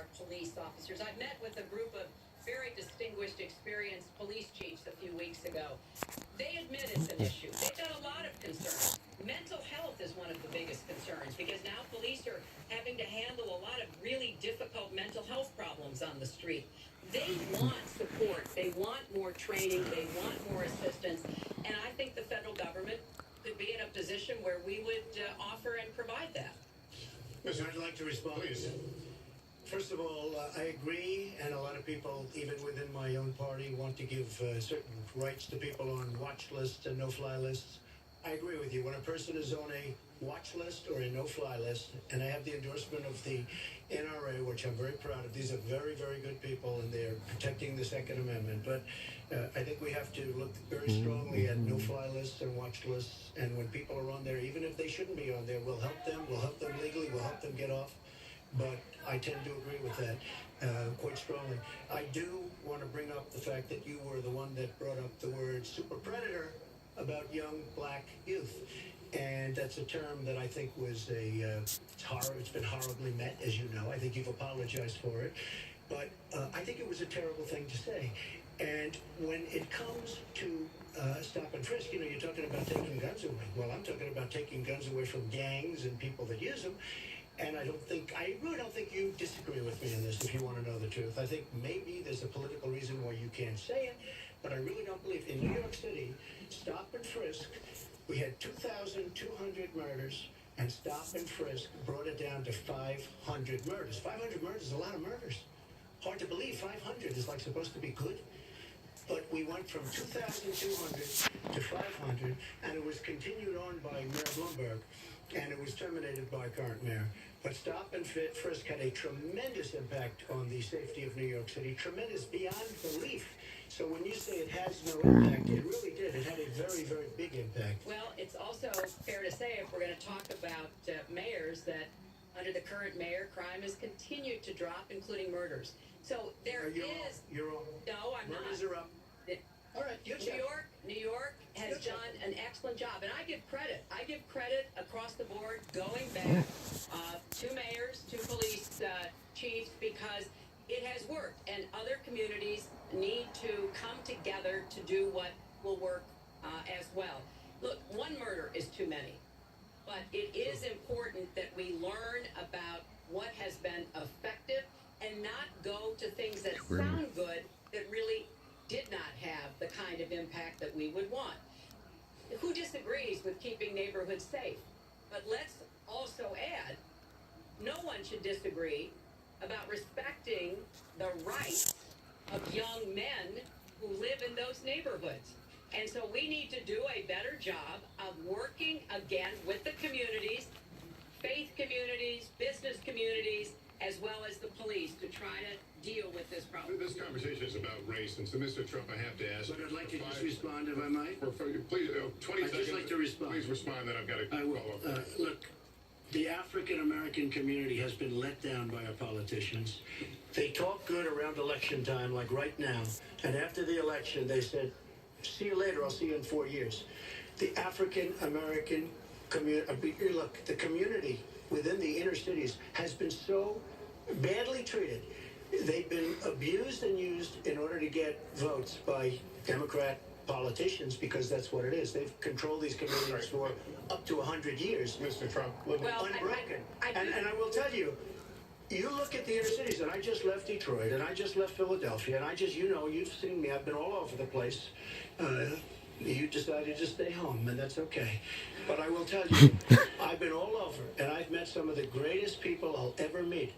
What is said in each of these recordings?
our police officers. I met with a group of very distinguished, experienced police chiefs a few weeks ago. They admit it's an issue. They've got a lot of concerns. Mental health is one of the biggest concerns because now police are having to handle a lot of really difficult mental health problems on the street. They want support. They want more training. They want more assistance. And I think the federal government could be in a position where we would offer and provide that. Listen, I'd like to respond. Please. First of all, I agree, and a lot of people, even within my own party, want to give certain rights to people on watch lists and no-fly lists. I agree with you. When a person is on a watch list or a no-fly list, and I have the endorsement of the NRA, which I'm very proud of. These are very, very good people, and they're protecting the Second Amendment. But I think we have to look very strongly at no-fly lists and watch lists. And when people are on there, even if they shouldn't be on there, we'll help them. We'll help them legally. We'll help them get off. But I tend to agree with that quite strongly. I do want to bring up the fact that you were the one that brought up the word super predator about young black youth. And that's a term that I think was it's been horribly met, as you know. I think you've apologized for it. But I think it was a terrible thing to say. And when it comes to stop and frisk, you're talking about taking guns away. Well, I'm talking about taking guns away from gangs and people that use them. And I really don't think you disagree with me on this, if you want to know the truth. I think maybe there's a political reason why you can't say it, but I really don't believe. In New York City, stop and frisk, we had 2,200 murders, and stop and frisk brought it down to 500 murders. 500 murders is a lot of murders. Hard to believe 500 is like supposed to be good. But we went from 2,200 to 500, and it was continued on by Mayor Bloomberg, and it was terminated by current mayor. But stop and frisk had a tremendous impact on the safety of New York City, tremendous beyond belief. So when you say it has no impact, it really did. It had a very, very big impact. Well, it's also fair to say, if we're going to talk about mayors, that under the current mayor, crime has continued to drop, including murders. So You're wrong. No, I'm not. Murders are up. All right, New York has done an excellent job, and I give credit across the board, going back to mayors, to police chiefs, because it has worked, and other communities need to come together to do what will work as well. Look, one murder is too many, but it is important that we learn about what has been effective and not go to things that sound good that really did not have the kind of impact that we would want. Who disagrees with keeping neighborhoods safe? But let's also add, no one should disagree about respecting the rights of young men who live in those neighborhoods. And so we need to do a better job of working again with the communities, faith communities, business communities, as well as the police, to try to deal with this problem. This conversation is about race, and so, Mr. Trump, I have to ask. But I'd like to just respond, if I might. Please, 20 seconds. I'd just like to respond. Please respond, then I've got to I will. follow up. Look, the African-American community has been let down by our politicians. They talk good around election time, like right now, and after the election, they said, see you later, I'll see you in 4 years. The African-American community, look, the community within the inner cities has been so badly treated. They've been abused and used in order to get votes by Democrat politicians, because that's what it is. They've controlled these communities for up to 100 years. Mr. Trump. Unbroken. And I will tell you, you look at the inner cities, and I just left Detroit, and I just left Philadelphia, and you've seen me, I've been all over the place. You decided to stay home, and that's okay. But I will tell you, I've been all over, and I've met some of the greatest people I'll ever meet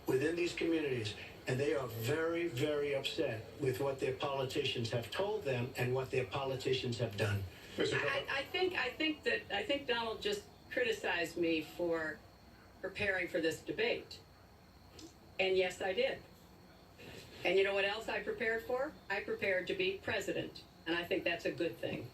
within these communities. And they are very, very upset with what their politicians have told them and what their politicians have done. I think Donald just criticized me for preparing for this debate. And yes, I did. And you know what else I prepared for? I prepared to be president. And I think that's a good thing.